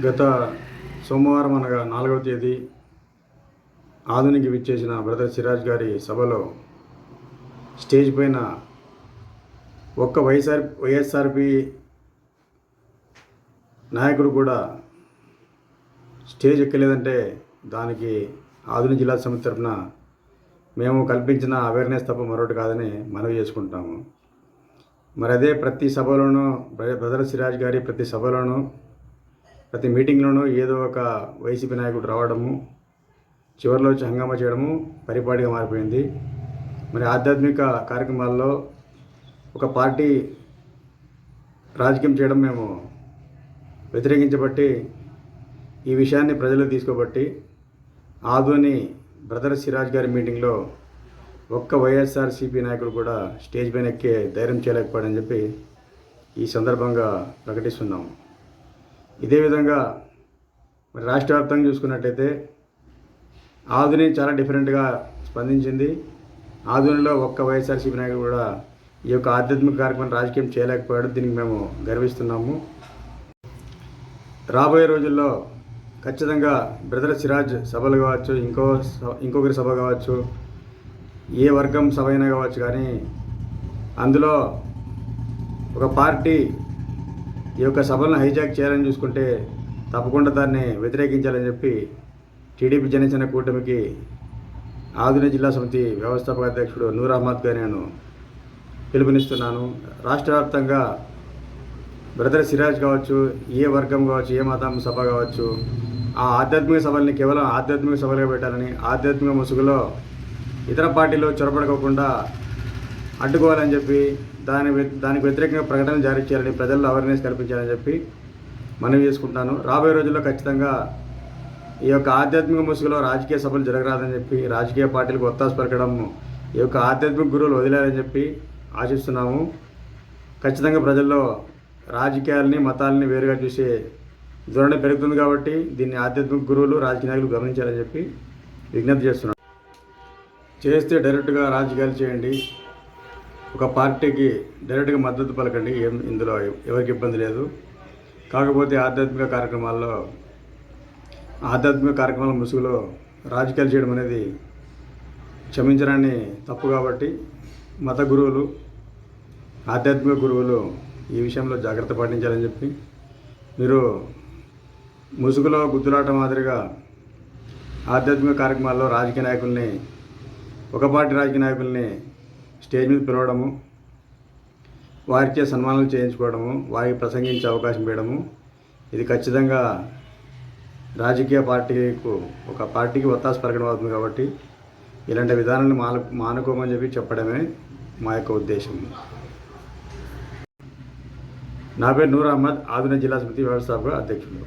గత సోమవారం అనగా 4వ తేదీ ఆధునికి విచ్చేసిన బ్రదర్ సిరాజ్ గారి సభలో స్టేజ్ పైన ఒక్క వైఎస్ఆర్పి నాయకుడు కూడా స్టేజ్ ఎక్కలేదంటే దానికి ఆధునిక జిల్లా సమితి తరఫున మేము కల్పించిన అవేర్నెస్ తప్ప మరొకటి కాదని మనవి చేసుకుంటాము. మరి అదే ప్రతి సభలోనూ బ్రదర్ సిరాజ్ గారి ప్రతి సభలోనూ ప్రతి మీటింగ్లోనూ ఏదో ఒక వైసీపీ నాయకుడు రావడము, చివరిలో వచ్చి హంగామా చేయడము పరిపాటిగా మారిపోయింది. మరి ఆధ్యాత్మిక కార్యక్రమాల్లో ఒక పార్టీ రాజకీయం చేయడం మేము వ్యతిరేకించబట్టి ఈ విషయాన్ని ప్రజలు తీసుకోబట్టి ఆధుని బ్రదర్ సిరాజ్ గారి మీటింగ్లో ఒక్క వైఎస్ఆర్సీపీ నాయకుడు కూడా స్టేజ్ పైన ఎక్కే ధైర్యం చేయలేకపోయాడని చెప్పి ఈ సందర్భంగా ప్రకటిస్తున్నాము. ఇదే విధంగా మరి రాష్ట్ర వ్యాప్తంగా చూసుకున్నట్టయితే ఆధుని చాలా డిఫరెంట్గా స్పందించింది. ఆధునిలో ఒక్క వైఎస్ఆర్సీపీ నాయకుడు కూడా ఈ యొక్క ఆధ్యాత్మిక కార్యక్రమం రాజకీయం చేయలేకపోయాడు. దీనికి మేము గర్విస్తున్నాము. రాబోయే రోజుల్లో ఖచ్చితంగా బ్రదర్ సిరాజ్ సభలు కావచ్చు, ఇంకొకరి సభ కావచ్చు, ఏ వర్గం సభ అయినా కావచ్చు, కానీ అందులో ఒక పార్టీ ఈ యొక్క సభలను హైజాక్ చేయాలని చూసుకుంటే తప్పకుండా దాన్ని వ్యతిరేకించాలని చెప్పి టీడీపీ జనసేన కూటమికి ఆధునిక జిల్లా సమితి వ్యవస్థాపక అధ్యక్షుడు నూర్ అహ్మద్ గారు నేను పిలుపునిస్తున్నాను. రాష్ట్ర వ్యాప్తంగా బ్రదర్ సిరాజ్ కావచ్చు, ఏ వర్గం కావచ్చు, ఏ మతం సభ కావచ్చు, ఆ ఆధ్యాత్మిక సభల్ని కేవలం ఆధ్యాత్మిక సభలుగా పెట్టాలని, ఆధ్యాత్మిక ముసుగులో ఇతర పార్టీలు చొరబడకోకుండా అడ్డుకోవాలని చెప్పి దానికి వ్యతిరేకంగా ప్రకటన జారీ చేయాలని, ప్రజల్లో అవేర్నెస్ కల్పించాలని చెప్పి మనవి చేసుకుంటాను. రాబోయే రోజుల్లో ఖచ్చితంగా ఈ యొక్క ఆధ్యాత్మిక ముసుగులో రాజకీయ సభలు జరగరాదని చెప్పి, రాజకీయ పార్టీలకు ఒత్తాసు పలకడం, ఈ యొక్క ఆధ్యాత్మిక గురువులు వదిలేయాలని చెప్పి ఆశిస్తున్నాము. ఖచ్చితంగా ప్రజల్లో రాజకీయాలని మతాలని వేరుగా చూసే ధోరణి పెరుగుతుంది కాబట్టి దీన్ని ఆధ్యాత్మిక గురువులు రాజకీయ నాయకులు గమనించాలని చెప్పి విజ్ఞప్తి చేస్తున్నాను. చేస్తే డైరెక్ట్గా రాజకీయాలు చేయండి, ఒక పార్టీకి డైరెక్ట్గా మద్దతు పలకండి, ఇందులో ఎవరికి ఇబ్బంది లేదు. కాకపోతే ఆధ్యాత్మిక కార్యక్రమాల ముసుగులో రాజకీయాలు చేయడం అనేది క్షమించడాన్ని తప్పు కాబట్టి మత గురువులు, ఆధ్యాత్మిక గురువులు ఈ విషయంలో జాగ్రత్త పాటించాలని చెప్పి, మీరు ముసుగులో గుద్దులాట మాదిరిగా ఆధ్యాత్మిక కార్యక్రమాల్లో రాజకీయ నాయకుల్ని, ఒక పార్టీ రాజకీయ నాయకుల్ని స్టేజ్ మీద పిలవడము, వారిచే సన్మానాలు చేయించుకోవడము, వారికి ప్రసంగించే అవకాశం ఇవ్వడము, ఇది ఖచ్చితంగా రాజకీయ ఒక పార్టీకి ఒత్తాసు పలకడం అవుతుంది. కాబట్టి ఇలాంటి విధానాన్ని మానుకోమని చెప్పి చెప్పడమే మా యొక్క ఉద్దేశం. నా పేరు నూర్ అహ్మద్, ఆధునిక జిల్లా సమితి వ్యవస్థాపక అధ్యక్షుడు.